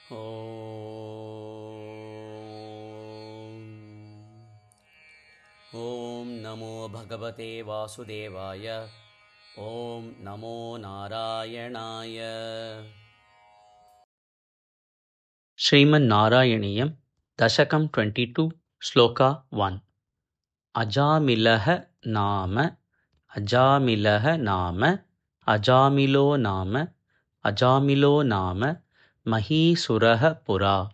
ॐ नमो भगवते वासुदेवाय। ॐ नमो नारायणाय। श्रीमन्नारायणीयं दशकं 22 श्लोका 1। अजामिलः नाम अजामिलो नाम महीसुरः पुरा।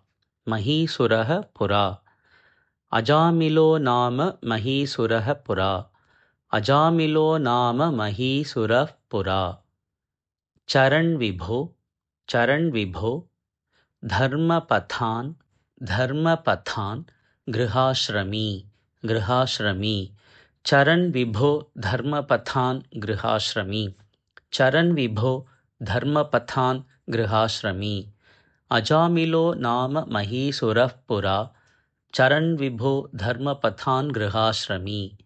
अजामिलो नाम महीसुरः पुरा। चरन् विभो धर्मपथान् गृहाश्रमी। चरन् विभो धर्मपथान् गृहाश्रमी। अजामिलो नाम महीसुरः पुरा। चरन् विभो धर्मपथान् गृहाश्रमी।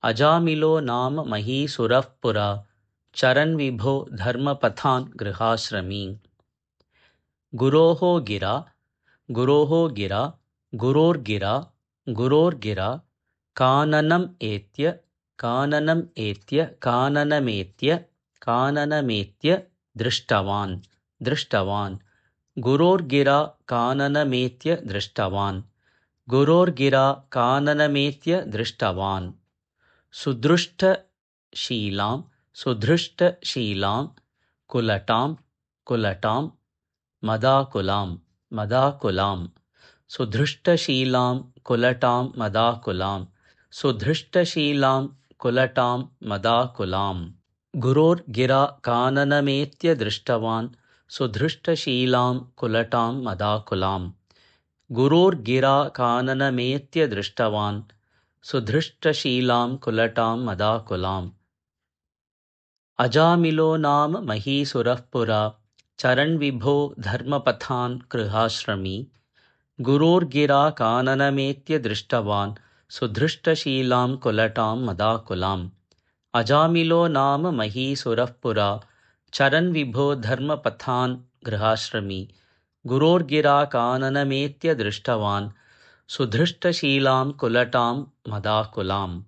अजामिलो नाम महीसुरः पुरा। चरन् विभो धर्मपथान् गृहाश्रमी। गुरोर्गिरा काननमेत्य दृष्टवान्। सुधृष्टशीलां कुलटां मदाकुलां। गुरोर्गिरा काननमेत्य दृष्टवान्। सुधृष्टशीलां कुलटां मदाकुलाम्। गुरोर्गिरा काननमेत्य दृष्टवान्। सुधृष्टशीलां कुलटां मदाकुलाम्। अजामिलो नाम महीसुरः पुरा। चरन् विभो धर्मपथान् गृहाश्रमी। गुरोर्गिरा काननमेत्य दृष्टवान्। सुधृष्टशीलां कुलटां मदाकुलाम्। अजामिलो नाम महीसुरः पुरा। चरन् विभो धर्मपथान् गृहाश्रमी। गुरोर्गिरा काननमेत्य दृष्टवान्। सुधृष्टशीलां कुलटां मदाकुलाम्।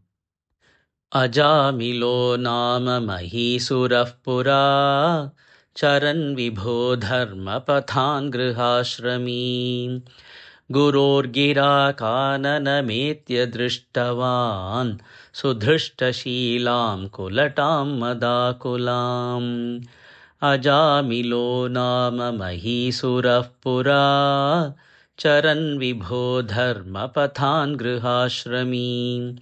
अजामिलो नाम महीसुरः पुरा। चरन् विभो धर्मपथान् गृहाश्रमी। गुरोर्गिरा काननमेत्य दृष्टवान्। सुधृष्टशीलां कुलटां मदाकुलाम्। अजामिलो नाम महीसुरः पुरा। चरन् विभो धर्मपथान् गृहाश्रमी।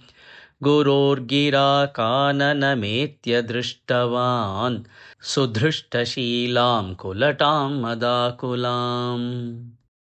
गुरोर्गिरा काननमेत्य दृष्टवान्। सुधृष्टशीलां कुलटां मदाकुलाम्।